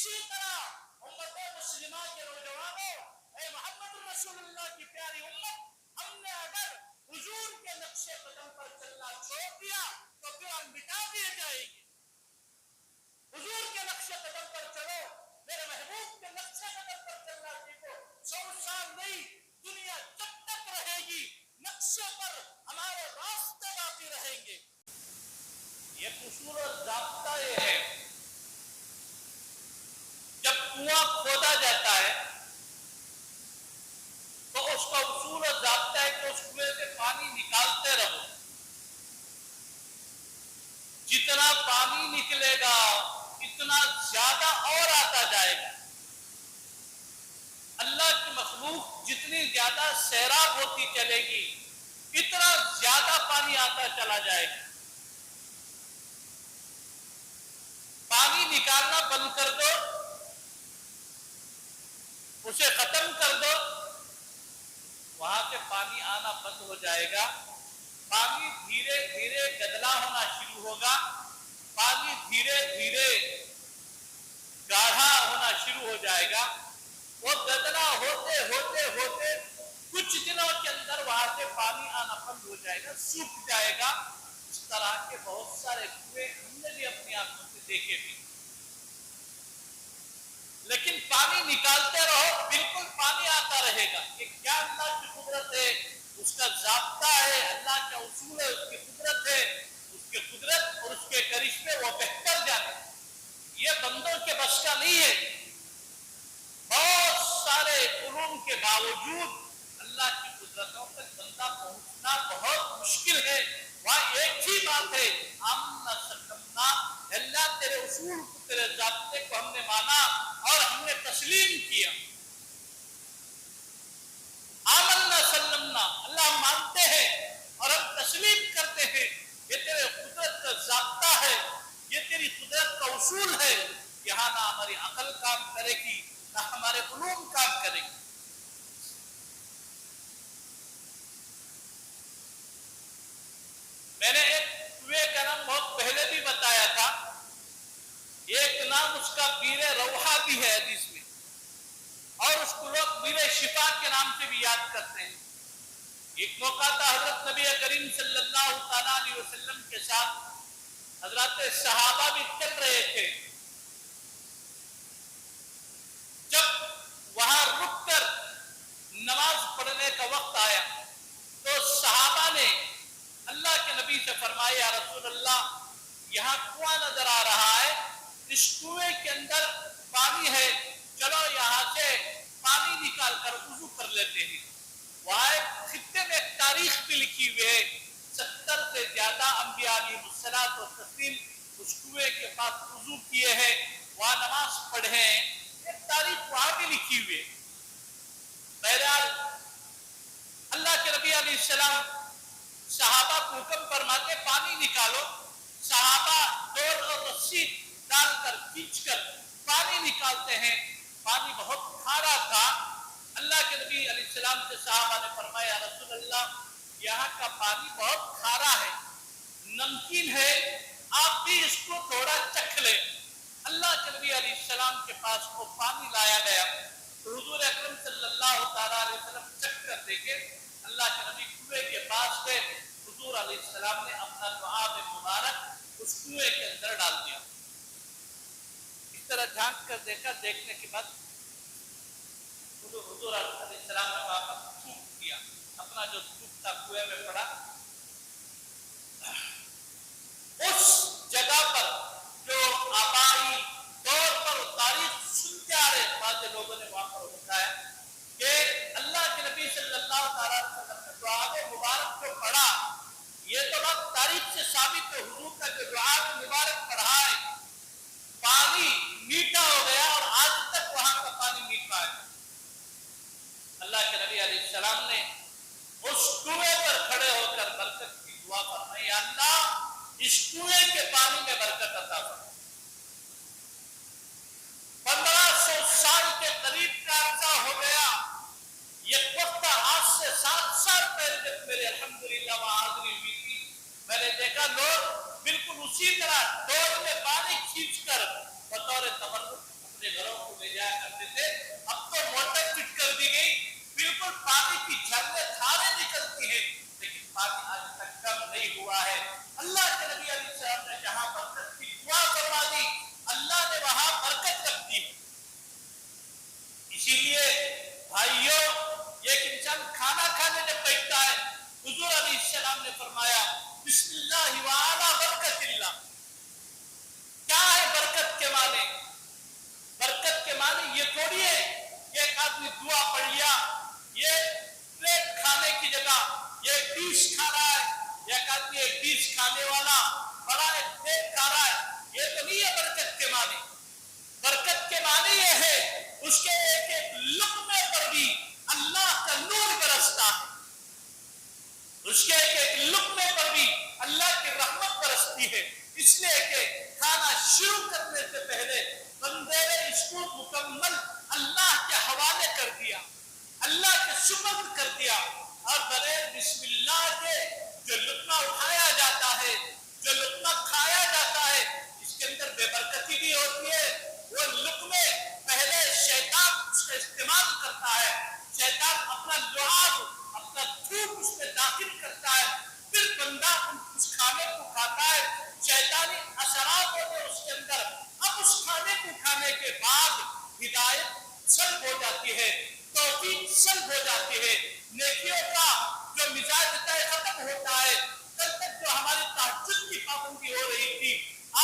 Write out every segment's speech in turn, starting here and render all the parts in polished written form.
اسی طرح امت مسلمہ کے نوجوانوں، اے محمد رسول اللہ کی پیاری امت، ہم نے اگر حضور کے نقش قدم پر چلنا چھوڑ دیا تو پھر ہم مٹا دیے جائیں گے۔ حضور کے نقش قدم پر چلو، میرے محبوب کے نقش قدم پر چلنا سیکھو۔ 100 سال نہیں، دنیا جب تک رہے گی نقشے پر ہمارے راستے باقی رہیں گے۔ یہ اصول اور ضابطہ یہ ہے، جب کنواں کھودا جاتا ہے تو اس کا اصول اور ضابطہ ہے کہ اس کنویں سے پانی نکالتے رہو، جتنا پانی نکلے گا اتنا زیادہ اور آتا جائے گا۔ اللہ کی مخلوق جتنی زیادہ سیراب ہوتی چلے گی اتنا زیادہ پانی آتا چلا جائے گا۔ پانی نکالنا بند کر دو، اسے ختم کر دو، وہاں سے پانی آنا بند ہو جائے گا۔ پانی دھیرے دھیرے گدلا ہونا شروع ہوگا، پانی دھیرے دھیرے گاڑھا ہونا شروع ہو جائے گا۔ وہ گدلا ہوتے ہوتے ہوتے کچھ دنوں کے اندر وہاں سے پانی آنا بند ہو جائے گا، سوکھ جائے گا۔ اس طرح کے بہت سارے کنویں ہم نے بھی اپنی آنکھوں سے دیکھے بھی، لیکن پانی نکالتے رہو، بالکل پانی آتا رہے گا۔ یہ کیا اللہ کی قدرت ہے، اس کا ضابطہ ہے، اللہ کا اصول ہے، اس کی قدرت ہے، اس کی قدرت اور اس کے کرشمے وہ بہتر جانے۔ یہ بندوں کے بس کا نہیں ہے۔ بہت سارے علوم کے باوجود اللہ کی قدرتوں تک بندہ پہنچنا بہت مشکل ہے۔ وہاں ایک ہی بات ہے، آمنا سلمنا، اللہ تیرے اصول کو، تیرے ضابطے کو ہم نے مانا اور ہم نے تسلیم کیا۔ آمنا سلمنا، اللہ ہم مانتے ہیں اور ہم تسلیم کرتے ہیں، یہ تیرے قدرت کا ضابطہ ہے، یہ تیری قدرت کا اصول ہے۔ یہاں نہ ہماری عقل کام کرے گی نہ ہمارے علوم کام کرے گی۔ میں نے ایک کنویں کا نام بہت پہلے بھی بتایا تھا، ایک نام اس کا بیر روحا بھی ہے حدیث میں، اور اس کو لوگ بیر شفا کے نام سے بھی یاد کرتے ہیں۔ ایک موقع تھا حضرت نبی کریم صلی اللہ تعالیٰ علیہ وسلم کے ساتھ حضرات صحابہ بھی چل رہے تھے۔ جب وہاں رک کر نماز پڑھنے کا وقت آیا تو صحابہ نے اللہ کے نبی سے فرمایا، یا رسول اللہ، یہاں کنواں نظر آ رہا ہے، اس کنویں کے اندر پانی ہے، چلو یہاں سے پانی نکال کر وضو کر لیتے ہیں۔ وہاں ایک خطے میں ایک تاریخ بھی لکھی ہوئی ہے، 70 سے زیادہ انبیاء علیہ الصلوۃ والتسلیم اس کنویں کے پاس وضو کیے ہیں، وہاں نماز پڑھے ہیں، ایک تاریخ وہاں بھی لکھی ہوئی ہے۔ بہرحال اللہ کے نبی علیہ السلام صحابہ کو حکم فرماتے پانی نکالو۔ صحابہ ڈور اور رسی ڈال کر کھینچ کر پانی نکالتے ہیں۔ پانی بہت کھارا تھا۔ اللہ کے نبی علیہ السلام سے صحابہ نے فرمایا، رسول اللہ، یہاں کا پانی بہت کھارا ہے، نمکین ہے، آپ بھی اس کو تھوڑا چکھ لیں۔ اللہ کے نبی علیہ السلام کے پاس وہ پانی لایا گیا تو حضور اکرم صلی اللہ تعالیٰ علیہ وسلم چکھ کر دیکھے، اللہ کے نبی کنویں کے پاس گئے، حضور علیہ السلام نے اپنا دعا مبارک اس کنویں کے اندر ڈال دیا۔ اس طرح جھانک کر دیکھا، دیکھنے کے بعد حضور علیہ السلام نے وہاں پر تھوک کیا، اپنا جو تھوک تھا کنویں میں پڑا۔ اس جگہ پر جو آبائی طور پر تاریخ سنتے آ رہے بعض لوگوں نے وہاں پر بتایا کہ اللہ کے نبی صلی اللہ تعالیٰ علیہ وسلم نے دعا مبارک کو پڑھا۔ یہ تو بات تاریخ سے ثابت ہے، حضور کا جو دعا مبارک پڑھا ہے پانی میٹھا ہو گیا اور آج تک وہاں کا پانی میٹھا ہے۔ اللہ کے نبی علیہ السلام نے اس کنویں پر کھڑے ہو کر برکت کی دعا فرمائی، یا اللہ اس کنویں کے پانی میں برکت عطا فرما۔ 1500 سال کے قریب کا عرصہ ہو گیا۔ یہ وقت آج سے 7 سال پہلے جب میرے الحمدللہ وہاں حاضری ہوئی تھی، میں نے دیکھا لوگ بالکل اسی طرح ڈور میں پانی کھینچ کر بطور تبرک اپنے کرتے تھے، اب تو موٹر فٹ کر دی گئی، بالکل پانی کی جھرنے دھاریں نکلتی ہیں، لیکن پانی آج تک کم نہیں ہوا ہے۔ اللہ کے نبی علیہ السلام نے جہاں برکت کی دعا فرما دی، اللہ نے وہاں برکت رکھ دی۔ اسی لیے بھائیوں، ایک انسان کھانا کھانے جب بیٹھتا ہے، حضور علیہ السلام نے فرمایا بسم اللہ وعلی برکت اللہ۔ کیا ہے برکت کے معنی؟ برکت کے معنی یہ تھوڑی ہے کہ ایک آدمی دعا پڑھ لیا، یہ پلیٹ کھانے کی جگہ یہ ڈش کھا رہا ہے، ایک آدمی ایک ڈش کھانے والا بڑا ایک پلیٹ کھا رہا ہے، یہ تو نہیں ہے برکت کے معنی۔ برکت کے معنی یہ ہے اس کے ایک ایک لقمے پر بھی اللہ کا نور برستا ہے، اس کے ایک ایک لقمے پر بھی اللہ کی رحمت برستی ہے۔ اس لیے کہ کھانا شروع کرنے سے پہلے بندے نے اس کو مکمل اللہ کے حوالے کر دیا، اللہ کے سپرد کر دیا، اور بغیر بسم اللہ کے جو لقمہ اٹھایا جاتا ہے، جو لقمہ کھایا جاتا ہے، اس کے اندر بے برکتی بھی ہوتی ہے۔ وہ لقمے پہلے شیطان اس کا استعمال کرتا ہے، شیطان اپنا لعاب، اپنا تھوک اس میں داخل کرتا ہے، پھر بندہ اس کھانے کو کھاتا ہے، شیطانی اثرات ہوتے ہیں اس کے اندر۔ اب اس کھانے کو کھانے کے بعد ہدایت سلب ہو جاتی ہے، توفیق سلب ہو جاتی ہے، نیکیوں کا جو مزاج طے ختم ہوتا ہے۔ کل تک جو ہماری تہجد کی پابندی ہو رہی تھی،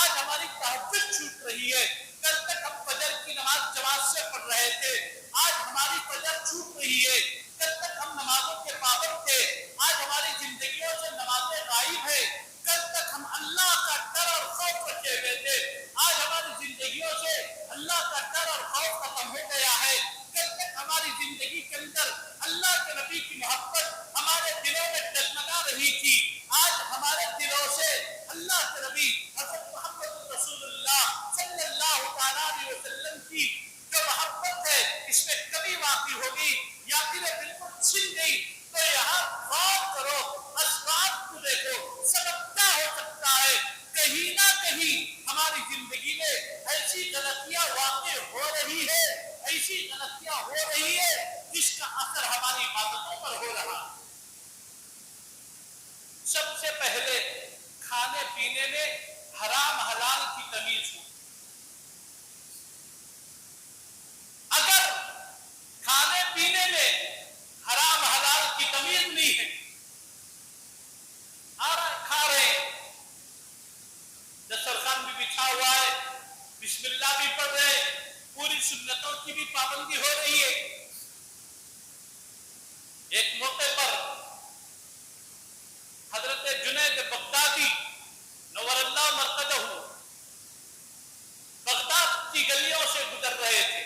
آج ہماری تہجد چھوٹ رہی ہے۔ کل تک ہم فجر کی نماز جماعت سے پڑھ رہے تھے، آج ہماری فجر چھوٹ رہی ہے۔ کل تک ہم نمازوں کے پابند تھے، آج ہماری زندگیوں سے نمازیں غائب ہے۔ کل تک ہم اللہ کا ڈر اور خوف رکھے ہوئے تھے، آج ہماری زندگیوں سے اللہ کا ڈر اور خوف ختم ہو گیا ہے۔ کل تک ہماری زندگی کے اندر اللہ کے نبی کی محبت ہمارے دلوں میں ڈگمگا رہی تھی، آج ہمارے دلوں سے اللہ کے نبی حضرت محمد رسول اللہ صلی اللہ تعالیٰ علیہ وسلم کی جو محبت ہے اس میں کمی واقع ہوگی یا پھر بالکل چھن گئی، تو یہاں غور کرو، اسباب کو دیکھو، سبب کیا ہو سکتا ہے؟ کہیں نہ کہیں ہماری زندگی میں ایسی غلطیاں واقع ہو رہی ہے، ایسی غلطیاں ہو رہی ہے جس کا اثر ہماری عبادتوں پر ہو رہا ہے۔ سب سے پہلے کھانے پینے میں حرام حلال کی تمیز ہو۔ اگر کھانے پینے میں حرام حلال کی تمیز نہیں ہے، کھا رہے ہیں، دسترخوان بھی بچھا ہوا ہے، بسم اللہ بھی پڑھ رہے ہیں، پوری سنتوں کی بھی پابندی ہو رہی ہے۔ ایک موقع پر حضرت جنید بغدادی نور اللہ مرقدہ بغداد کی گلیوں سے گزر رہے تھے،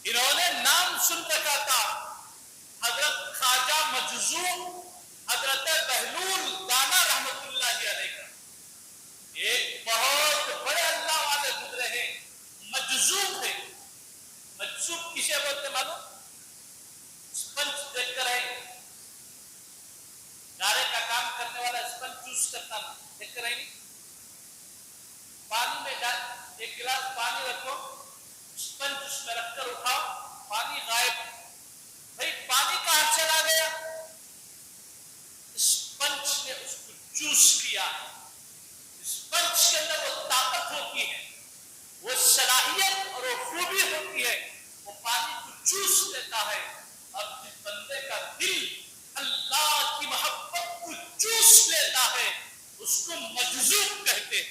انہوں نے نام سن رکھا تھا حضرت خواجہ مجذوب حضرت بہلول دانا رحمت اللہ علیہ کا۔ ایک بہت بڑے اللہ والے گزرے ہیں، مجذوب ہے۔ مجذوب کسے بولتے معلوم؟ اسپنج دیکھ کر ہے، گارے کا کام کرنے والا اسپنج چوس کرتا نا، دیکھ کر ہے نہیں؟ پانی میں ڈال، ایک گلاس پانی رکھو، اسپنج اس میں رکھ کر اٹھاؤ، پانی غائب۔ بھئی پانی کہاں چلا گیا؟ اسپنج نے اس کو چوس کیا۔ اسپنج کے اندر وہ طاقت ہوتی ہے، وہ صلاحیت اور وہ خوبی ہوتی ہے، وہ پانی کو چوس لیتا ہے۔ اب جس بندے کا دل اللہ کی محبت کو چوس لیتا ہے اس کو مجذوب کہتے ہیں۔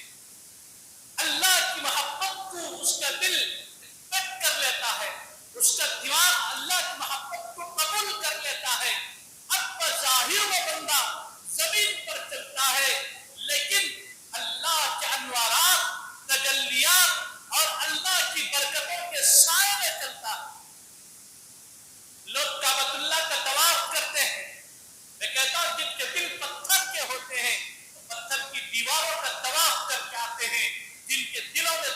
اللہ کی محبت کو اس کا دل ایکسپیکٹ کر لیتا ہے، اس کا دماغ اللہ کی محبت کو قبول کر لیتا ہے۔ اب بظاہر وہ بندہ زمین پر چلتا ہے، لیکن اللہ کے انوارات، تجلیات اور اللہ کی برکتوں کے سائے میں چلتا ہے۔ لوگ کعبۃ اللہ کا طواف کرتے ہیں، میں کہتا ہوں جن کے دل پتھر کے ہوتے ہیں پتھر کی دیواروں کا طواف کر کے آتے ہیں، جن کے دلوں میں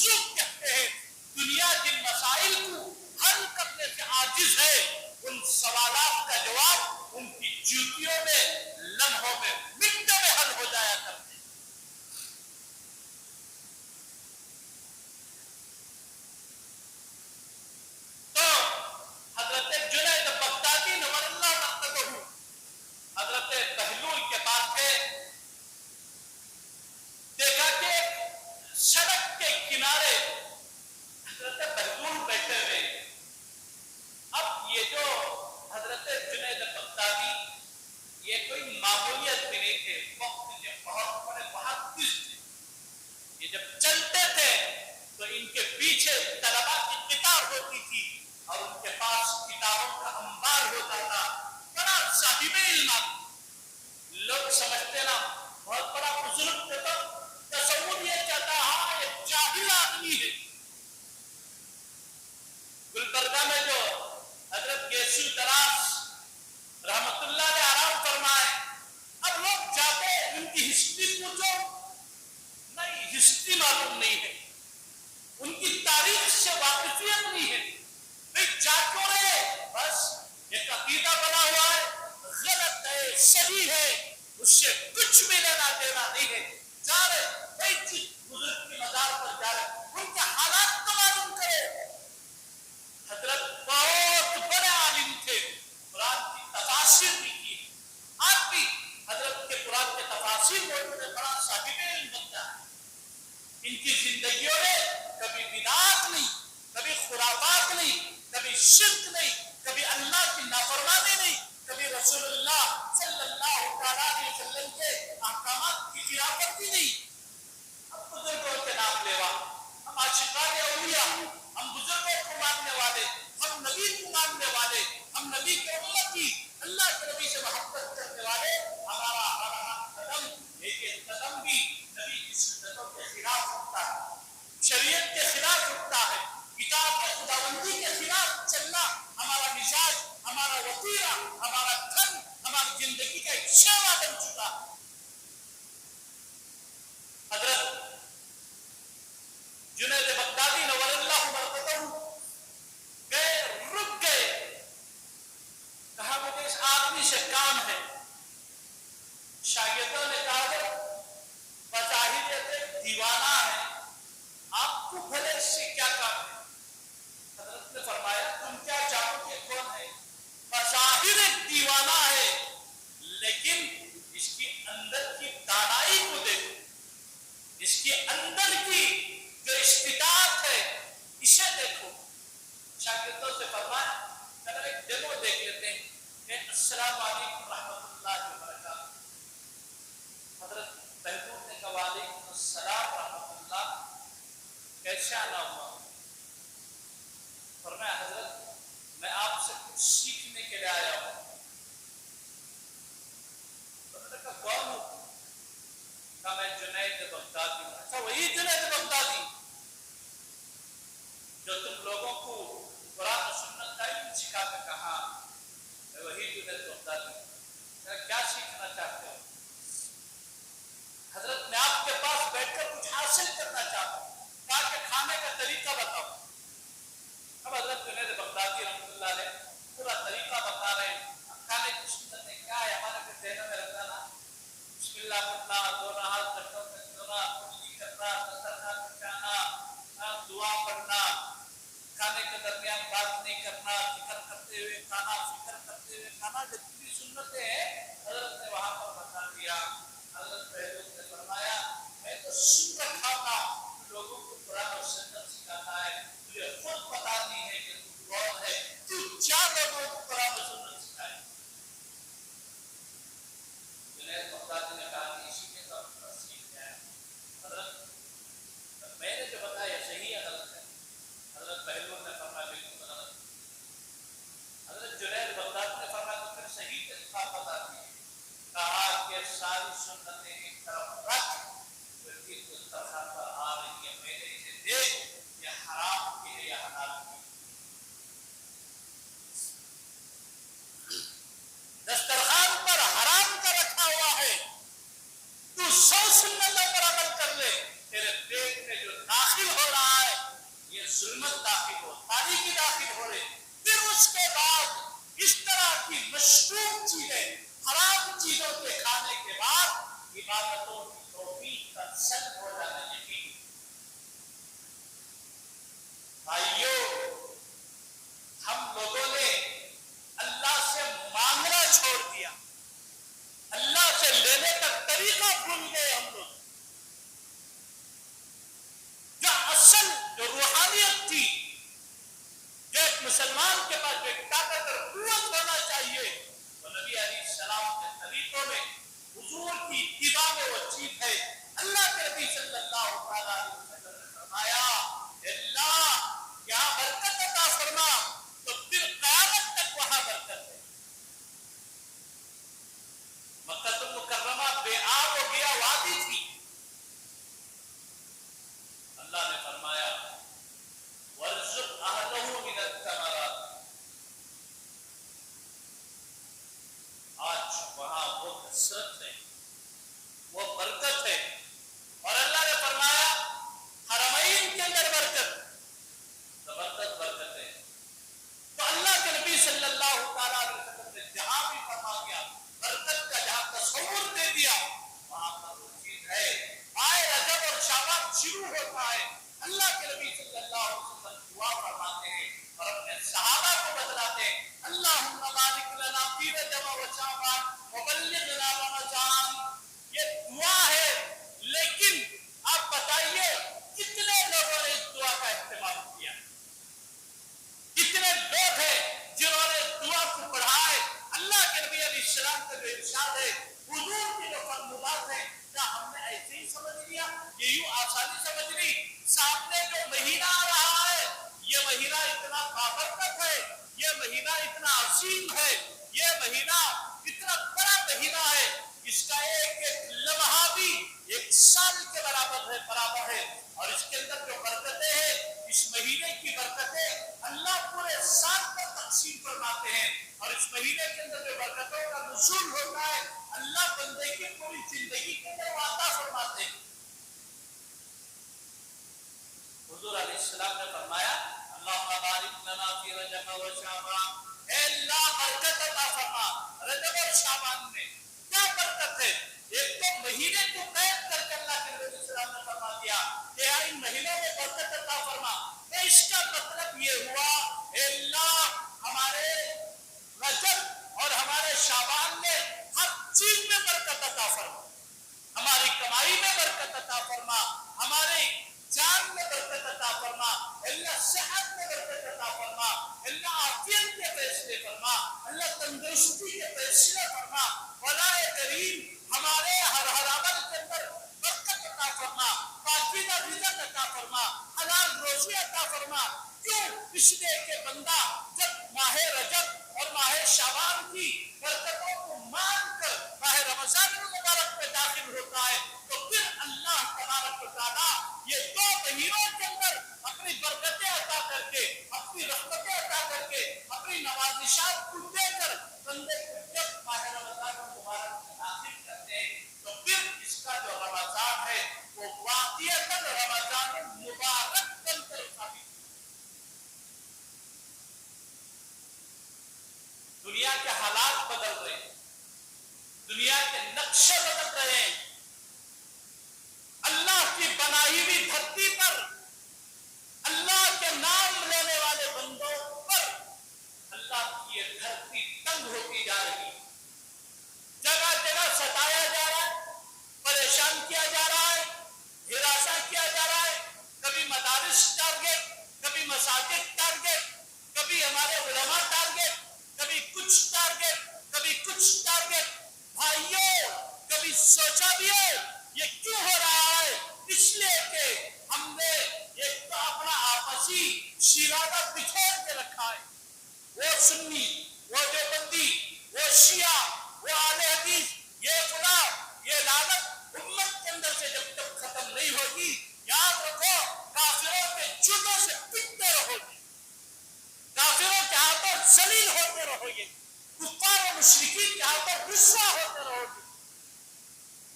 مرزوق کہتے ہیں، دنیا جن مسائل کو حل کرنے سے عاجز ہے، ان سوالات کا جواب ان کی جوتیوں میں، لمحوں میں، منٹوں میں حل ہو جایا کرتے ہیں۔ تو حضرت جنید بغدادی نور اللہ مرتبہ حضرت بہلول کے پاس گئے، دیکھا کہ سڑک کے کنارے حضرت بہلول بیٹھے ہوئے۔ اب یہ جو حضرت جنید بغدادی یہ کوئی معمولیت بھی نہیں تھے، وقت کے بہت بڑے محدث تھے۔ یہ جب چلتے تھے تو ان کے پیچھے طلباء کی کتاب ہوتی تھی اور ان کے پاس کتابوں کا انبار ہوتا تھا، بڑا صاحب علم۔ لوگ سمجھتے نا بہت بڑا بزرگ تھے، تو تصور یہ چاہتا ہاں یہ جاہل آدمی ہے۔ گلبرگہ میں جو حضرت گیسو دراز رحمت اللہ نے آرام فرمائے، اب لوگ جاتے ان کی ہسٹری پوچھو، نہیں ہسٹری معلوم نہیں ہے، ان کی تاریخ سے واقفیت نہیں ہے، بھئی جا کیوں رہے؟ بس ایک عقیدہ بنا ہوا ہے، غلط ہے صحیح ہے، اس سے کچھ بھی لینا دینا نہیں ہے، جا رہے بھئی جس بزرگ کی مزار پر جا رہے ان کے حالات تو معلوم کرے۔ حضرت بہت بڑے عالم تھے، قرآن کی تفاسیر بھی کی، آج بھی حضرت کے قرآن کے تفاسیر بولنے بڑا صاحب علم بنتا ہے۔ ان کی زندگیوں میں کبھی بدعات نہیں، کبھی خرافات نہیں، کبھی شرک نہیں، کبھی اللہ کی نافرمانی نہیں، کبھی رسول اللہ صلی اللہ علیہ وسلم کے احکامات کی خلاف ورزی نہیں۔ ہم بزرگوں کے نام لیوا، ہم عاشقان اولیاء، ہم بزرگوں کو ماننے والے، ہم نبی کو ماننے والے، ہم نبی کے امتی، اللہ کے نبی سے محبت کرنے والے، ہمارا ہر قدم ایک ایک قدم بھی نبی کی سنتوں کے خلاف اٹھتا ہے، شریعت کے خلاف اٹھتا ہے، کتاب کے خداوندی کے خلاف چلنا ہمارا مزاج، ہمارا وتیرہ، ہمارا دھن، ہماری زندگی کا ایک شیوا بن چکا ہے۔ حضرت جنید بغدادی نور اللہ مرتبہ گئے، رک گئے، کہا مجھے اس آدمی سے کام ہے۔ شاگردوں نے کہا کہ بظاہر یہ دیوانہ ہے، آپ کو بھلے اس سے کیا کام ہے؟ حضرت نے فرمایا تم کیا چاہو کہ کون ہے؟ بظاہر ایک دیوانہ ہے، لیکن اس کی اندر کی دانائی کو دیکھو، اس کے اندر کی جو استطاعت ہے اسے دیکھو۔ شاگردوں سے فرمایا اگر ایک ڈیمو دیکھ لیتے ہیں کہ السلام علیکم رحمۃ اللہ وبرکاتہ۔ حضرت بہلول نے کہا وعلیکم السلام رحمۃ اللہ، کیسے آنا ہوا؟ فرمایا حضرت میں آپ سے کچھ سیکھنے کے لیے آیا ہوں۔ انہوں نے کہا کون ہوں؟ کہا میں جنید بغدادی ہوں۔ اچھا وہی جنید بغدادی جو تم لوگوں کو قرآن و سنت کا علم سکھا کے کہا، میں وہی جنید بغدادی ہوں۔ کیا سیکھنا چاہتے ہو؟ حضرت میں آپ کے پاس بیٹھ کر کچھ حاصل کرنا چاہتا ہوں، کہا کہ کھانے کا طریقہ بتاؤ۔ اب حضرت جنید بغدادی رحمۃ اللہ علیہ پورا طریقہ بتا رہے ہیں۔ کھانے کی سنت ہے کیا ہے؟ ہمارے پھر ذہنوں میں رکھنا نا، بسم اللہ پڑھنا، دونوں ہاتھ دھڑوں میں دھونا، کلی کرنا، دسترخوان بچھانا، دعا پڑھنا، کھانے کے درمیان بات نہیں کرنا، فکر کرتے ہوئے کھانا، فکر کرتے ہوئے کھانا، جتنی سنتیں ہیں حضرت نے وہاں پر بتا دیا۔ حضرت بہلول نے فرمایا میں تو سن رکھا تھا لوگوں کو قرآن اور سنت سکھاتا ہے، تجھے خود پتا نہیں ہے کہ تو کون ہے، تو کیا لوگوں کو قرآن اور سنت سکھائے۔ جنید بغدادی نے کہا کہ اسی کے طور پر سیکھ ہے۔ حضرت میں نے جو بتایا صحیح ہے غلط ہے؟ حضرت بہلول نے فرمایا بالکل غلط۔ حضرت جنید بغدادی نے فرمایا تو پھر صحیح طریقہ بتا دیے۔ کہا کہ ساری سنتیں ایک طرف رکھ، پھر دسترخوان پر آ رہی ہے، میں نے اسے دیکھ، ظلمت داخل ہو، تاریکی داخل ہو رہے، پھر اس کے بعد اس طرح کی مشکوک چیزیں، حرام چیزوں کے کھانے کے بعد عبادتوں کی توفیق کا سلب ہو جانا یقین۔ بھائیوں، ہم لوگوں نے اللہ سے مانگنا چھوڑ دیا، اللہ سے لینے کا طریقہ بھول گئے ہم لوگ۔ جو اصل جو روحانیت تھی، جو ایک مسلمان کے پاس جو ایک طاقت اور قوت ہونا چاہیے، وہ نبی علیہ السلام کے طریقوں میں، حضور کی اتباع میں وہ چیز ہے۔ اللہ کے نبی صلی اللہ علیہ وسلم نے فرمایا، اللہ یہاں برکت عطا فرما، تو پھر قیامت تک وہاں برکت ہے۔ مکہ المکرمہ بے آب و گیا وادی تھی، اللہ نے فرمایا وَارْزُقْ أَهْلَهُ مِنَ الثَّمَرَاتِ، آج وہاں وہ کثرت ہے، وہ برکت ہے۔ اور اللہ نے فرمایا حرمین کے اندر برکت، زبردست برکت ہے۔ تو اللہ کے نبی صلی اللہ علیہ وسلم نے جہاں بھی فرما دیا، برکت کا جہاں تصور دے دیا، وہاں پر وہ چیز ہے۔ آئے رجب اور شعبان شروع ہوتا ہے، اللہ کے نبی صلی اللہ علیہ وسلم دعا فرماتے ہیں اور اپنے صحابہ کو بتلاتے ہیں، اللہم بارک لنا فی رجب و شعبان وبلغنا رمضان۔ یہ دعا ہے، لیکن آپ بتائیے کتنے لوگوں نے اس دعا کا استعمال کیا؟ کتنے لوگ ہیں جنہوں نے اس دعا کو پڑھا ہے؟ اللہ کے نبی علیہ السلام کا جو ارشاد ہے، حضور کی جو فرمودات ہیں، کیا ہم نے ایسے ہی سمجھ لیا؟ یہ یوں آسانی سمجھ لی؟ سامنے جو مہینہ آ رہا ہے، یہ مہینہ اتنا بابرکت ہے، یہ مہینہ اتنا عظیم ہے، یہ مہینہ اتنا بڑا مہینہ ہے، اس کا ایک ایک لمحہ بھی ایک سال کے برابر ہے۔ اور اس کے اندر جو برکتیں ہیں، اس مہینے کی برکتیں اللہ پورے سال پر تقسیم فرماتے ہیں، اور اس مہینے کے اندر جو برکتوں کا نزول ہوتا ہے، اللہ بندے کی پوری زندگی کے اندر وعدہ فرماتے ہیں۔ حضور علیہ السلام نے فرمایا، اللہم بارک لنا فی رجب و شعبان، اے اللہ برکت عطا فرما رجب اور شعبان میں۔ کیا برکت ہے؟ ایک تو مہینے کو قید کر کے اللہ کے نبی صلی اللہ علیہ وسلم نے فرما دیا کہ ان مہینوں میں برکت عطا فرما۔ تو اس کا مطلب یہ ہوا، اے اللہ ہمارے رجب اور ہمارے شعبان میں ہر چیز میں برکت عطا فرما، ہماری کمائی میں برکت عطا فرما، ہماری جان میں برکت عطا فرما، اللہ صحت میں برکت عطا فرما، اللہ عافیت کے فیصلے فرما، اللہ تندرستی کے فیصلے فرما، ولا کریم ہمارے ہر عمل کے اندر برکت عطا فرما، پاکیزہ رزق عطا فرما، حلال روزی عطا فرما۔ کیوں؟ اس لیے کہ بندہ جب ماہ رجب اور ماہ شعبان کی برکتوں کو مان کر ماہ رمضان المبارک میں داخل ہوتا ہے، تو پھر اللہ تبارک و تعالیٰ یہ دو مہینوں کے اندر اپنی برکتیں عطا کر کے، اپنی رحمتیں عطا کر کے، اپنی نوازشات کو دے کر بندے کو جب ماہ رمضان المبارک میں داخل کرتے ہیں، تو پھر اس کا جو رمضان ہے وہ واقعتاً رمضان المبارک بن کر ثابت۔ دنیا کے حالات بدل رہے ہیں، دنیا کے نقشے بدل رہے ہیں، اللہ کی بنائی ہوئی دھرتی پر، اللہ کے نام لینے والے بندوں پر اللہ کی یہ دھرتی تنگ ہوتی جا رہی ہے، جگہ جگہ ستایا جا رہا ہے، پریشان کیا جا رہا ہے، ہراساں کیا جا رہا ہے، کبھی مدارس ٹارگٹ، کبھی مساجد ٹارگٹ، کبھی ہمارے علماء ٹارگٹ، کبھی کچھ ٹارگٹ، کبھی کچھ ٹارگٹ۔ بھائیوں، کبھی سوچا بھی ہے یہ کیوں ہو رہا ہے؟ اس لیے کہ ہم نے ایک تو اپنا آپسی شیرازہ بچھوڑ کے رکھا ہے، وہ سنی، وہ دیوبندی، وہ شیعہ، وہ اہل حدیث، یہ خدا، یہ لعنت امت کے اندر سے جب تک ختم نہیں ہوگی، یاد رکھو کافروں کے جوتوں سے پٹتے رہو گے، کافروں کے ہاتھوں ذلیل ہوتے رہو گے، کفار و مشرکین کے ہاتھوں رسوا ہوتے رہو گے۔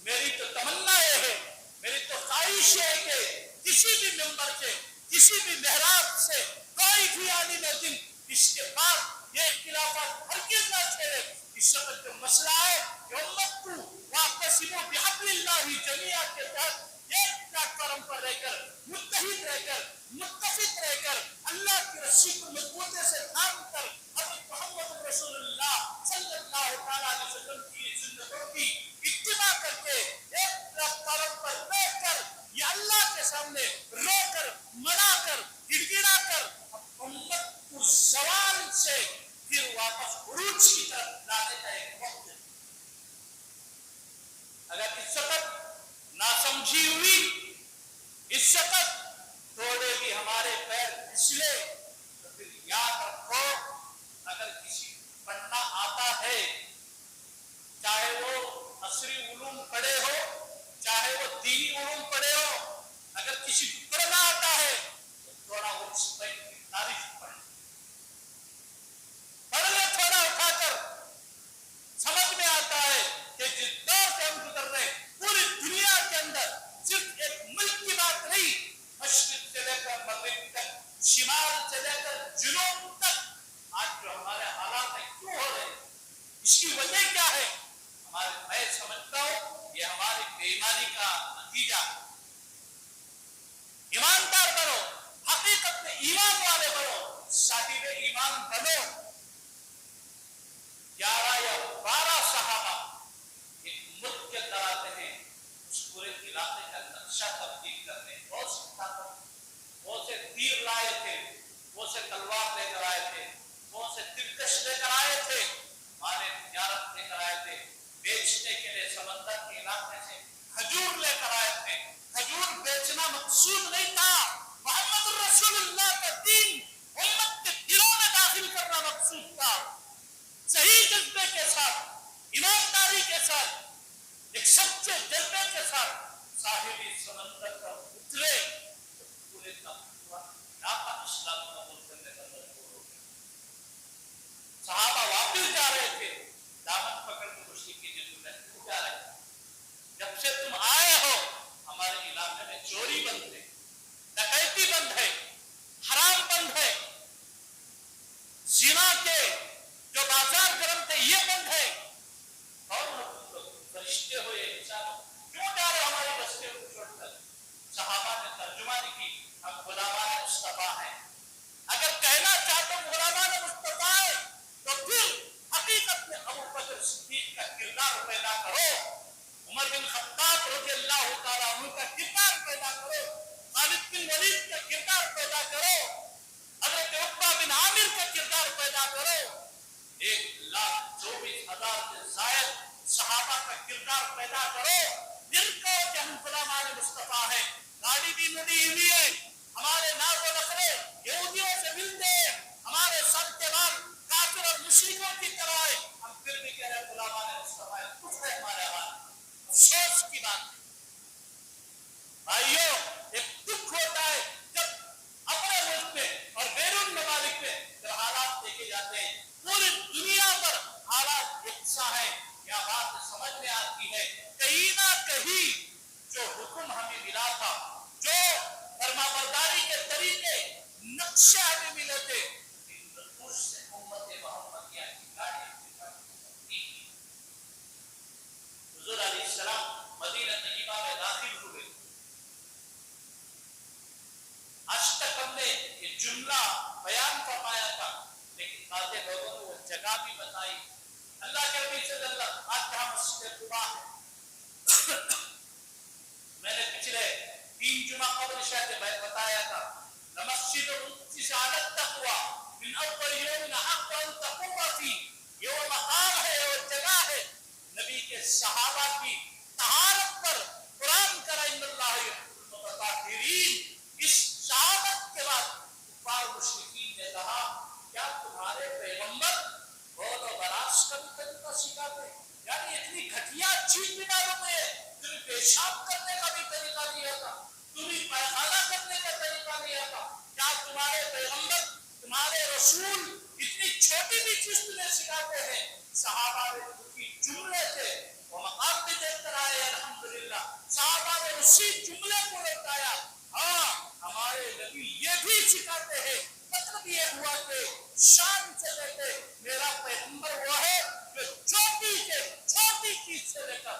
میری تو تمنا یہ ہے، میری تو خواہش ہے کہ کسی بھی ممبر سے کسی بھی محراب سے کوئی بھی عالم دین اس کے بعد یہ اختلافات ہرگز نہ چھیڑے. اس وقت جو مسئلہ ہے کہ امت کو واقسموا بحبل اللہ جمیعا کے تحت ایک پلیٹ فارم پر رہ کر متحد رہ کر متفق رہ کر اللہ کی رسی کو مضبوطی سے تھام کر حضرت محمد رسول اللہ صلی اللہ تعالیٰ علیہ وسلم کی سنتوں کی اتباع کر کے ایک پلیٹ فارم پر بیٹھ کر یا اللہ کے سامنے رو کر منا کر گڑ گڑا کر امت کو زوال سے پھر واپس عروج کی طرف لانے کا ایک وقت ہے. اگر اس وقت ناسمجھی ہوئی اس وقت تھوڑے بھی ہمارے پیر پھسلے تو پھر یاد رکھو اگر کسی پڑھنا آتا ہے چاہے وہ عصری علوم پڑھے ہو چاہے وہ دینی علوم پڑھے ہو اگر کسی کو پڑھنا آتا ہے تو تھوڑا وہ اس کی تاریخ پڑھے پڑھنے تھوڑا اٹھا کر سمجھ میں آتا ہے کہ جس دور سے ہم گزر رہے پوری دنیا کے اندر صرف ایک ملک کی بات نہیں مشرق سے لے کر مغرب تک شمال سے لے کر جنوب تک آج جو ہمارے حالات ہیں کیوں ہو رہے ہیں اس کی وجہ کیا ہے میں سمجھتا ہوں یہ ہماری بے ایمانی کا نتیجہ. ایماندار بنو حقیقت میں ایمان والے بنو صاحب ایمان بنو. 11 یا 12 صحابہ ایک ملک کے اندر آتے ہیں اس پورے علاقے کا نقشہ تبدیل کرنے بہت سے تیر لائے تھے بہت سے تلوار لے کر آئے تھے بہت سے ترکش لے کر آئے تھے مانے تجارت لے کر آئے تھے بیچنے کے لیے سمندر کے علاقے سے کھجور لے کر آئے تھے. کھجور بیچنا مقصود نہیں تھا محمد رسول اللہ کا دین امت کے دلوں میں داخل کرنا مقصود تھا. صحیح جذبے کے ساتھ ایمانداری کے ساتھ ایک سچے جذبے کے ساتھ ساحلی سمندر پر اترے تو پورے کا پورا علاقہ اسلام قبول کرنے کا مجبور ہو گیا. صحابہ واپس جا رہے تھے دامن پکڑ کے مشرکی جنگل میں جا رہے تھے. جب سے تم آئے ہو ہمارے علاقے میں چوری بند ہے ڈکیتی بند ہے حرام بند ہے زنا کے جو بازار گرم تھے یہ بند ہے. اور فرشتے ہوئے انسان کیوں جا رہے ہماری بستیوں کو چھوڑ کر. صحابہ نے ترجمانی کی ہم غلامان مصطفیٰ ہیں. اگر کہنا چاہتے ہو غلامان مصطفیٰ ہیں تو پھر حقیقت میں ابو بکر صدیق کا کردار پیدا کرو عمر بن خطاب رضی اللہ تعالیٰ عنہ کا کردار پیدا کرو خالد بن ولید کا کردار پیدا کرو حضرت عقبہ بن عامر کا کردار پیدا کرو 1,24,000 سے زائد صحابہ کا کردار پیدا کرو. دل کو کہ ہم غلامان مصطفیٰ ہیں. گاڑی بھی ملی ہوئی ہے ہمارے ناز و نخرے یہودیوں سے ملتے ہیں ہمارے سر کے بال کافر اور مشرکوں کی طرح ہے ہم پھر بھی کہہ رہے ہیں غلامان مصطفیٰ ہیں. کچھ ہے ہمارے حال افسوس کی بات ہے بھائیو. ایک دکھ ہوتا ہے جب اپنے ملک میں اور بیرون ممالک میں جب حالات دیکھے جاتے ہیں پوری دنیا پر حالات یکساں ہیں. کیا بات سمجھ میں آتی ہے کہیں نہ کہیں جو حکم ہمیں ملا تھا جو فرما برداری کے طریقے نقشے ہمیں ملے تھے اس سے امت محمدیہ کی گاڑی حضور علیہ السلام مدینہ طیبہ میں داخل ہوئے. آج تک ہم نے یہ جملہ بیان فرمایا تھا لیکن بعض لوگوں نے وہ جگہ بھی بتائی. اللہ کے نبی صلی اللہ آج جہاں مسجد قباء ہے میں نے پچھلے 3 جمعہ قبل شاید بتایا تھا لمسجد اسس علی التقوی من اول یوم حق ان تقوم فیہ. یہ وہ مقام ہے یہ وہ جگہ ہے نبی کے صحابہ کی طہارت پر قرآن کرا ان اللہ یحب المتطہرین. اس شہادت کے بعد کفار مشرکین نے کہا کیا تمہارے پیغمبر بول و براش کا بھی طریقہ سکھاتے ہیں؟ یعنی اتنی گھٹیا چیز بھی معلوم ہے تمہیں پیشاب کرنے کا بھی طریقہ نہیں آتا تمہیں پیخانہ کرنے کا طریقہ نہیں آتا. کیا تمہارے پیغمبر تمہارے رسول اتنی چھوٹی بھی چیز تمہیں سکھاتے ہیں؟ صحابہ نے کی جملے تھے وہ مقام بھی دیکھ کر آئے الحمدللہ. صحابہ نے اسی جملے کو لوٹایا. ہاں ہمارے نبی یہ بھی سکھاتے ہیں، مطلب یہ ہوا کہ شان سے کہتے میرا پیغمبر وہ ہے جو چھوٹی سے چھوٹی چیز سے لے کر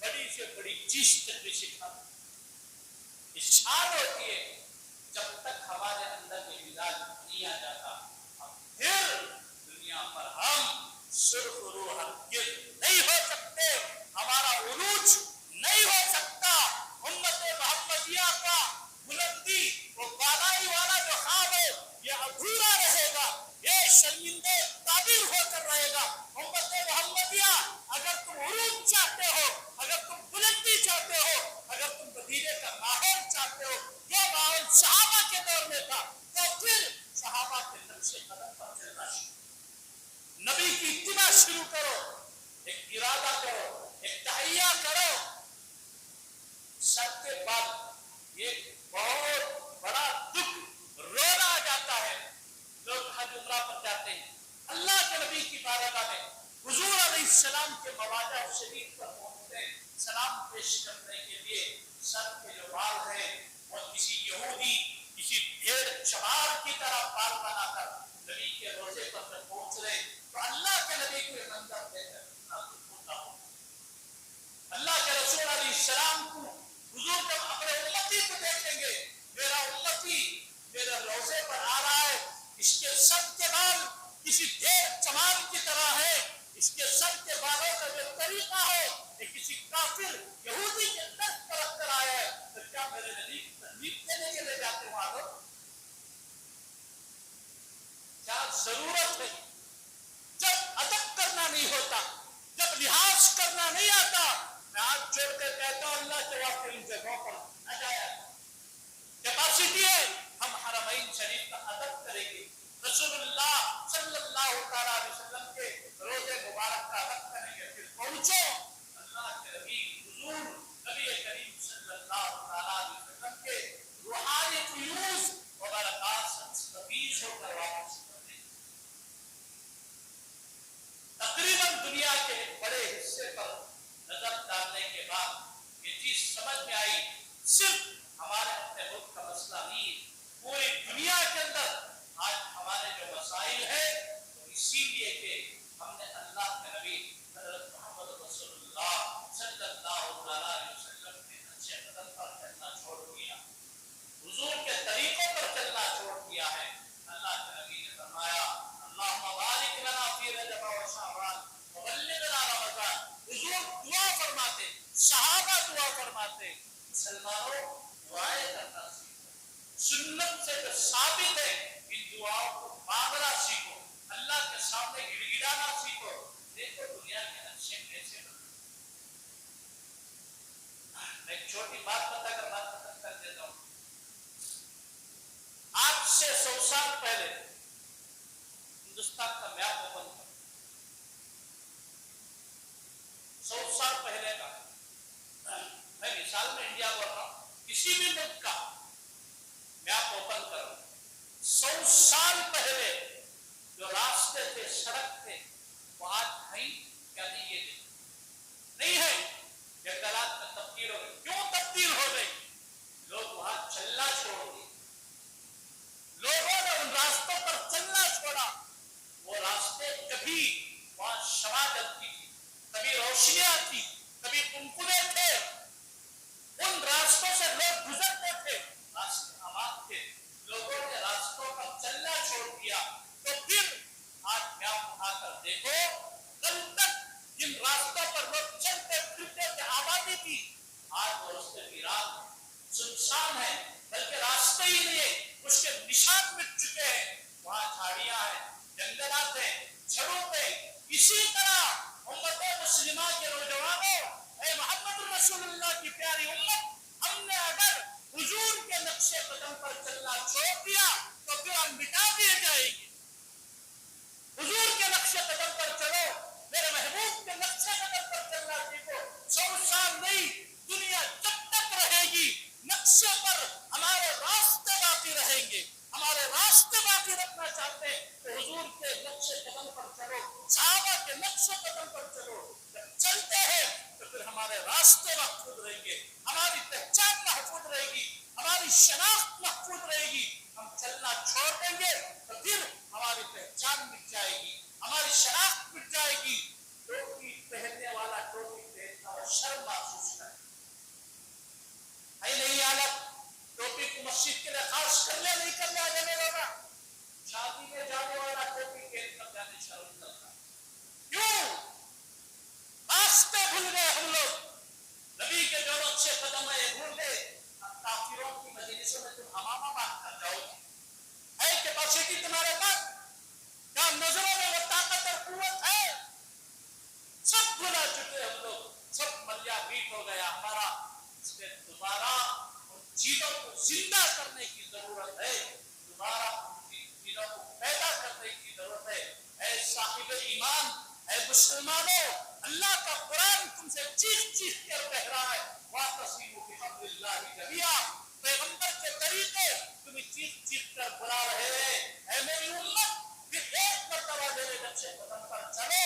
بڑی سے بڑی چیز تک بھی سکھاتا ہے۔ شان ہوتی ہے جب تک ہمارے اندر یہ مزاج نہیں آ جاتا، پھر دنیا پر ہم سرخرو ہرگز نہیں ہو سکتے، ہمارا عروج نہیں ہو سکتا۔ امت محمدیہ کا بلندی وہ بالائی والا جو خواب ہے یہ ادھورا رہے گا، یہ شرمندے تعبیر ہو کر رہے گا۔ امت محمدیہ اگر تم عروج چاہتے ہو، اگر تم بلندی چاہتے ہو، اگر تم مدینے کا ماحول چاہتے ہو جو ماحول صحابہ کے دور میں تھا، تو پھر صحابہ کے نقش قدم پر چلنا شروع، نبی کی اتباع شروع کرو، ایک ارادہ کرو، ایک تہیہ کرو۔ سب کے بعد یہ بہت بڑا دکھ رونا آ جاتا ہے، لوگ حج عمرہ پر جاتے ہیں، اللہ کے نبی کی بارگاہ میں حضور علیہ السلام کے مواجہ شریف پر پہنچتے ہیں، سلام پیش کرنے کے لیے سر کے جو بال ہیں وہ کسی یہودی کسی بھیڑ چمار کی طرح بال بنا کر نبی کے روزے پر جب پہنچ رہے تو اللہ کے نبی کو یہ منظر دیکھ کر اتنا دکھ ہوتا ہو۔ اللہ کے رسول علیہ السلام کو حضور جب اپنے امتی کو دیکھیں گے، میرا امتی میرے روزے پر آ رہا ہے، اس کے سر کے بال کسی بھیڑ چمار کی طرح ہے، اس کے سر کے بالوں کا جو طریقہ ہے یہ کسی کافر یہودی کے دست پر رکھ کر آیا ہے، تو کیا میرے نبی کی تکلیف دینے کے لے جاتے وہاں لوگ؟ کیا ضرورت ہے؟ جب ادب کرنا نہیں ہوتا، جب لحاظ کرنا نہیں آتا، میں ہاتھ جوڑ کر کہتا ہوں اللہ کے واسطے ان جگہوں پر نہ جایا۔ کیپیسٹی ہے ہم حرمین شریف کا ادب کریں گے، رسول اللہ صلی اللہ تعالیٰ علیہ وسلم کے روزے مبارک کا ادب کریں گے، پھر پہنچو اللہ کے نبی حضور نبی کریم صلی اللہ تعالیٰ علیہ وسلم کے روحانی فیوز و برکات سے مستفیض ہو کر واپس کرنے۔ تقریباً دنیا کے ایک بڑے حصے پر نظر ڈالنے کے بعد یہ چیز سمجھ میں آئی، صرف ہمارے اپنے ملک کا مسئلہ نہیں، پوری دنیا کے اندر آج ہمارے جو مسائل ہیں وہ اسی لیے کہ ہم نے اللہ کے نبی حضرت محمد رسول اللہ صلی اللہ علیہ وسلم کے نقش قدم پر چلنا چھوڑ دیا، حضور کے طریقوں پر چلنا چھوڑ دیا ہے۔ اللہ کے نبی نے فرمایا اللہم بارک لنا فی رجب و شعبان وبلغنا رمضان، حضور دعا فرماتے، صحابہ دعا فرماتے، مسلمانوں دعائیں کرنا سیکھو، سنت سے جو ثابت ہے ان دعاؤں کو مانگنا سیکھو، اللہ کے سامنے گڑ گڑانا سیکھو۔ دیکھو دنیا کے نقشے کیسے بنے۔ میں ایک چھوٹی بات بتا کر بات ختم کر دیتا ہوں۔ آج سے 100 سال پہلے ہندوستان کا میپ اوپن تھا، 100 سال پہلے کا، میں مثال میں انڈیا بول رہا ہوں، کسی بھی ملک کا میپ اوپن کرو، 100 سال پہلے جو راستے تھے، سڑک تھے، وہ آج ہیں کیا نہیں؟ یہ نہیں ہے، جنگلات میں تبدیل ہو گئی۔ کیوں تبدیل ہو گئی؟ لوگ وہاں چلنا چھوڑ دیے، لوگوں نے ان راستوں پر چلنا چھوڑا۔ وہ راستے کبھی وہاں شمع جلتی تھی، کبھی روشنیاں تھی، کبھی کنکنے تھے، ان راستوں سے لوگ گزرتے تھے، راستے آباد تھے، لوگوں نے راستوں پر چلنا چھوڑ دیا۔ تو پھر آج کیا اٹھا کر دیکھو، کل تک جن راستوں پر لوگ چلتے پھرتے تھے، آبادی تھی، آج وہ راستے ویران سنسان ہے، بلکہ راستے ہی نہیں ہے، اس کے نشان مٹ چکے ہیں، وہاں جھاڑیاں ہیں، جنگلات ہیں، جھڑوپ ہیں۔ اسی طرح امت مسلمہ کے نوجوانوں، اے محمد رسول اللہ کی پیاری امت، ہم نے اگر حضور کے نقش قدم پر چلنا چھوڑ دیا تو پھر ہم مٹا دیے جائیں گے۔ حضور کے نقش قدم پر چلو، میرے محبوب کے نقش قدم پر چلنا سیکھو۔ 100 سال نہیں، دنیا جب تک رہے گی نقشے پر ہمارے راستے باقی رہیں گے، ہمارے راستے باقی باقی رکھنا چاہتے ہیں تو حضور کے نقش قدم پر چلو، صحابہ کے نقش قدم پر چلو. جب چلتے ہیں تو پھر ہمارے راستے محفوظ رہیں گے، ہماری پہچان محفوظ رہے گی، ہماری شناخت محفوظ رہے گی. ہم چلنا چھوڑ دیں گے تو پھر ہماری پہچان مٹ جائے گی، ہماری شناخت مٹ جائے گی. ٹوپی پہننے والا ٹوپی پہنتا ہوا شرم محسوس کرے، نہیں حالت ٹوپی کو مسجد کے لیے خاص کر لیا نہیں کر لیا جانے والا، شادی میں جانے والا ٹوپی پہن کر جانے شرم کرتا. کیوں؟ راستے بھول گئے ہم لوگ، نبی کے جو اچھے قدم ہے بھول گئے. اب کافروں کی مجلسوں میں تم امامہ باندھ کر جاؤ گے، ہے کہ بچے کی تمہارے پاس کیا نظروں میں وہ طاقت اور قوت ہے؟ سب بھلا چکے ہم لوگ، سب ملیا بیٹ ہو گیا ہمارا. اس میں دوبارہ ان چیزوں کو زندہ کرنے کی ضرورت ہے، دوبارہ ان چیزوں کو پیدا کرنے کی ضرورت ہے. اے صاحب ایمان، اے مسلمانوں، اللہ کا قرآن تم سے چیخ چیخ کر کہہ رہا ہے وَاعْتَصِمُوا بِحَبْلِ اللَّهِ جَمِيعًا. پیغمبر کے طریقے تمہیں چیخ چیخ کر بلا رہے ہیں. اے میری امت، پھر ایک مرتبہ میرے نقش قدم پر چلو،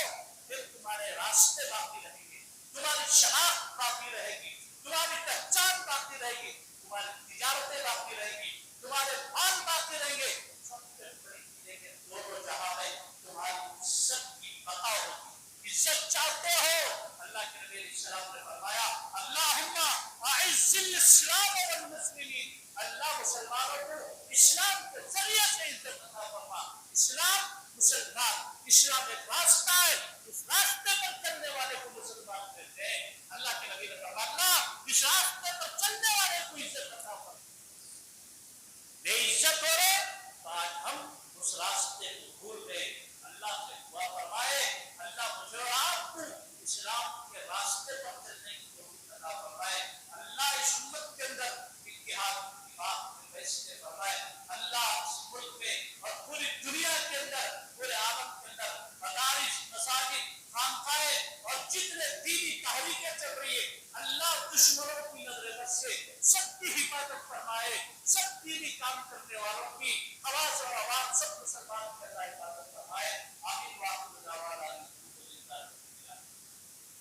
پھر تمہارے راستے باقی رہیں گے، تمہاری شناخت باقی رہے گی، تمہاری پہچان باقی رہے گی، تمہاری تجارتیں باقی رہیں گی، تمہارے مال باقی رہیں گے. سب سے بڑی چیز ہے دونوں جہاں میں تمہاری عزت کی بقا ہوگی. عزت چاہتے ہو، اللہ کے نبی علیہ السلام نے فرمایا اللہم اعز الاسلام والمسلمین، اللہ مسلمانوں کو اسلام کے ذریعے سے عزت عطا فرما. اسلام مسلمان، اسلام ایک راستہ ہے، اس راستے پر چلنے والے کو مسلمان کہتے ہیں. اللہ کے نبی نے فرمایا اللہ اس راستے پر چلنے والے کو عزت عطا فرما. بے عزت ہو رہے تو آج ہم اس راستے کو بھول گئے. اللہ سے دعا فرمائے اللہ مجھے اور آپ کو اسلام کے راستے پر چلنے کی توفیق عطا فرمائے. اللہ اس امت کے اندر اتحاد اتفاق کے فیصلے فرمائے. اللہ اس ملک میں اور پوری دنیا کے اندر، پورے عالم کے اندر مدارس، مساجد، خانقاہیں اور جتنے دینی تحریکیں چل رہی ہیں، اللہ دشمنوں کی نظر بد سے سب کی حفاظت فرمائے. سب دینی کام کرنے والوں کی آواز اور آواز سب مسلمان کی حفاظت فرمائے. آمین.